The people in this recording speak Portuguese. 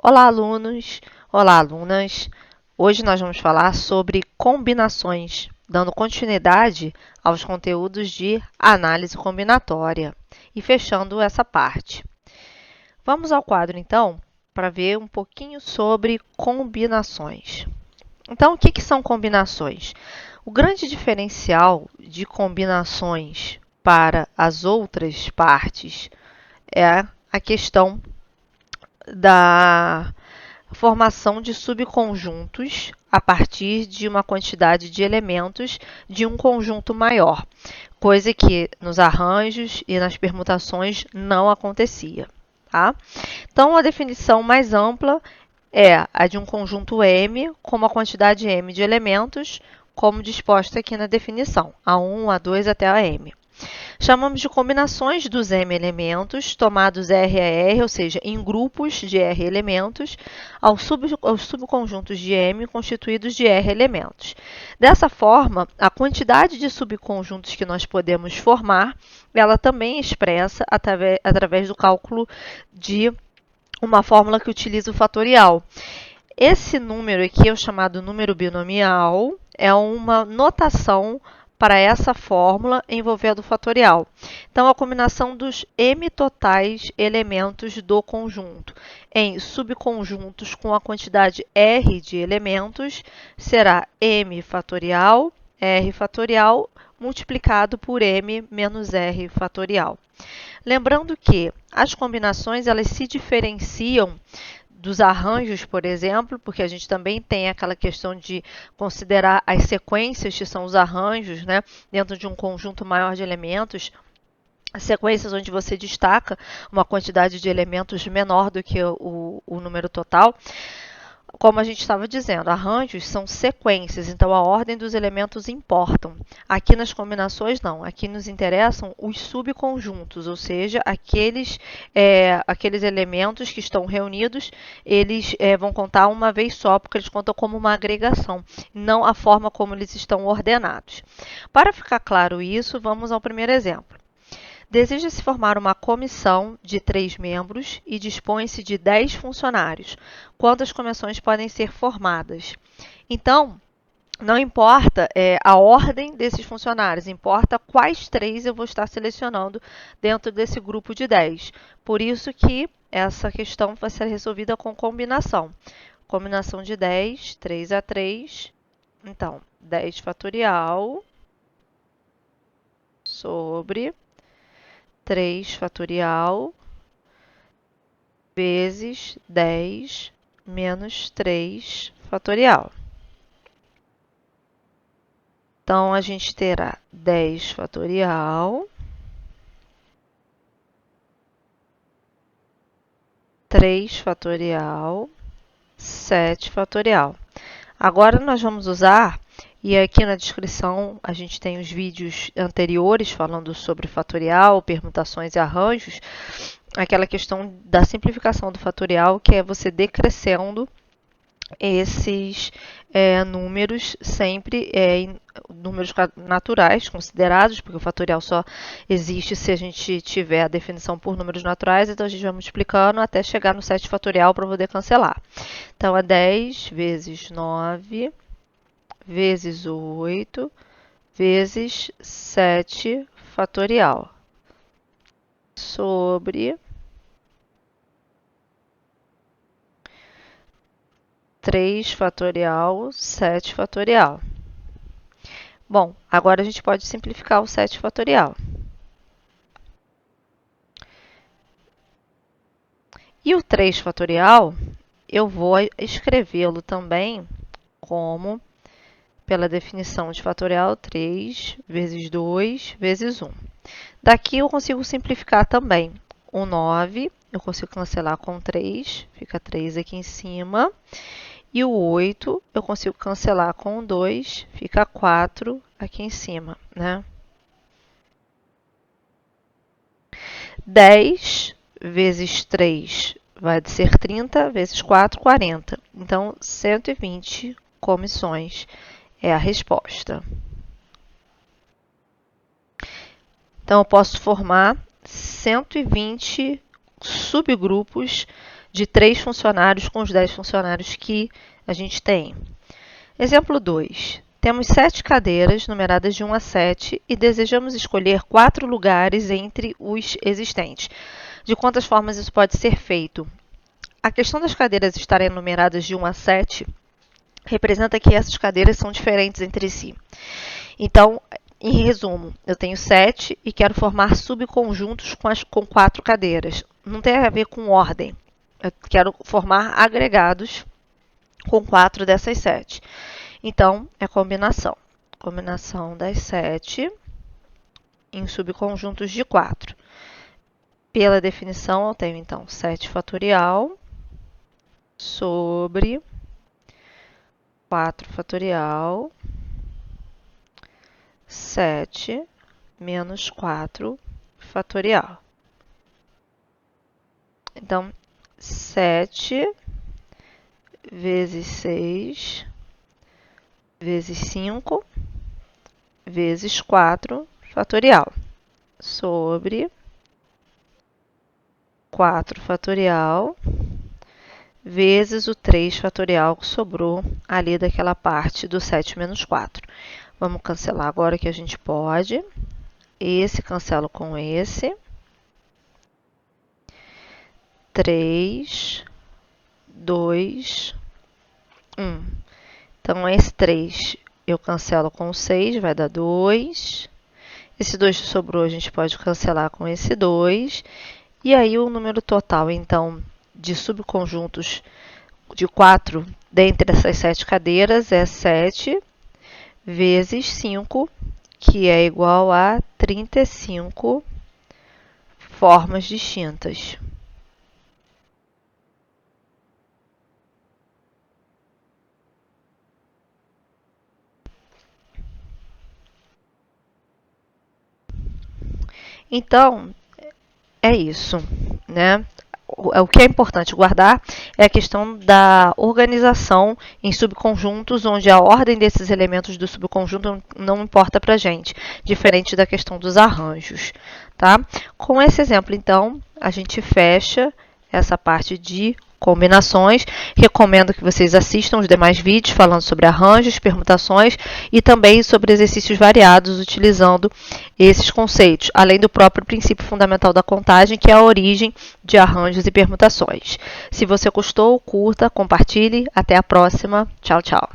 Olá, alunos! Olá, alunas! Hoje nós vamos falar sobre combinações, dando continuidade aos conteúdos de análise combinatória e fechando essa parte. Vamos ao quadro, então, para ver um pouquinho sobre combinações. Então, o que são combinações? O grande diferencial de combinações para as outras partes é a questão da formação de subconjuntos a partir de uma quantidade de elementos de um conjunto maior, coisa que nos arranjos e nas permutações não acontecia. Tá? Então, a definição mais ampla é a de um conjunto M com uma quantidade M de elementos, como disposta aqui na definição, A1, A2 até a M. Chamamos de combinações dos M elementos, tomados R a R, ou seja, em grupos de R elementos, aos subconjuntos de M constituídos de R elementos. Dessa forma, a quantidade de subconjuntos que nós podemos formar, ela também é expressa através do cálculo de uma fórmula que utiliza o fatorial. Esse número aqui é o chamado número binomial, é uma notação para essa fórmula envolvendo o fatorial. Então, a combinação dos M totais elementos do conjunto em subconjuntos com a quantidade R de elementos será M fatorial, R fatorial, multiplicado por M menos R fatorial. Lembrando que as combinações elas se diferenciam dos arranjos, por exemplo, porque a gente também tem aquela questão de considerar as sequências, que são os arranjos, né, dentro de um conjunto maior de elementos, sequências onde você destaca uma quantidade de elementos menor do que o número total. Como a gente estava dizendo, arranjos são sequências, então a ordem dos elementos importam. Aqui nas combinações, não. Aqui nos interessam os subconjuntos, ou seja, aqueles elementos que estão reunidos, eles vão contar uma vez só, porque eles contam como uma agregação, não a forma como eles estão ordenados. Para ficar claro isso, vamos ao primeiro exemplo. Deseja-se formar uma comissão de 3 membros e dispõe-se de 10 funcionários. Quantas comissões podem ser formadas? Então, não importa a ordem desses funcionários, importa quais 3 eu vou estar selecionando dentro desse grupo de 10. Por isso que essa questão vai ser resolvida com combinação. Combinação de 10, 3 a 3. Então, 10 fatorial sobre 3 fatorial vezes 10 menos 3 fatorial. Então, a gente terá 10 fatorial, 3 fatorial, 7 fatorial. Agora, nós vamos usar, e aqui na descrição a gente tem os vídeos anteriores falando sobre fatorial, permutações e arranjos, aquela questão da simplificação do fatorial, que é você decrescendo esses números sempre números naturais considerados, porque o fatorial só existe se a gente tiver a definição por números naturais, então a gente vai multiplicando até chegar no 7 fatorial para poder cancelar. Então, é 10 vezes 9 vezes 8 vezes 7 fatorial sobre 3 fatorial, 7 fatorial. Bom, agora a gente pode simplificar o 7 fatorial. E o 3 fatorial, eu vou escrevê-lo também como, pela definição de fatorial, 3 vezes 2 vezes 1. Daqui eu consigo simplificar também. O 9, eu consigo cancelar com 3, fica 3 aqui em cima. E o 8 eu consigo cancelar com 2, fica 4 aqui em cima, né? 10 vezes 3 vai ser 30, vezes 4, 40. Então, 120 comissões é a resposta. Então, eu posso formar 120 subgrupos de 3 funcionários com os 10 funcionários que a gente tem. Exemplo 2. Temos 7 cadeiras numeradas de 1 a 7 e desejamos escolher 4 lugares entre os existentes. De quantas formas isso pode ser feito? A questão das cadeiras estarem numeradas de 1 a 7 representa que essas cadeiras são diferentes entre si. Então, em resumo, eu tenho 7 e quero formar subconjuntos com 4 cadeiras. Não tem a ver com ordem. Eu quero formar agregados com 4 dessas 7. Então, é combinação. Combinação das 7 em subconjuntos de 4. Pela definição, eu tenho, então, 7 fatorial sobre 4 fatorial, 7 menos 4 fatorial. Então, 7 vezes 6 vezes 5 vezes 4 fatorial sobre 4 fatorial vezes o 3 fatorial que sobrou ali daquela parte do 7 menos 4. Vamos cancelar agora que a gente pode. Esse cancelo com esse. 3, 2, 1. Então, esse 3 eu cancelo com o 6, vai dar 2. Esse 2 que sobrou a gente pode cancelar com esse 2. E aí o número total, então, de subconjuntos de 4 dentre essas 7 cadeiras é 7 vezes 5, que é igual a 35 formas distintas. Então, é isso, né? O que é importante guardar é a questão da organização em subconjuntos, onde a ordem desses elementos do subconjunto não importa para a gente, diferente da questão dos arranjos, tá? Com esse exemplo, então, a gente fecha essa parte de combinações. Recomendo que vocês assistam os demais vídeos falando sobre arranjos, permutações e também sobre exercícios variados utilizando esses conceitos, além do próprio princípio fundamental da contagem, que é a origem de arranjos e permutações. Se você gostou, curta, compartilhe. Até a próxima. Tchau, tchau.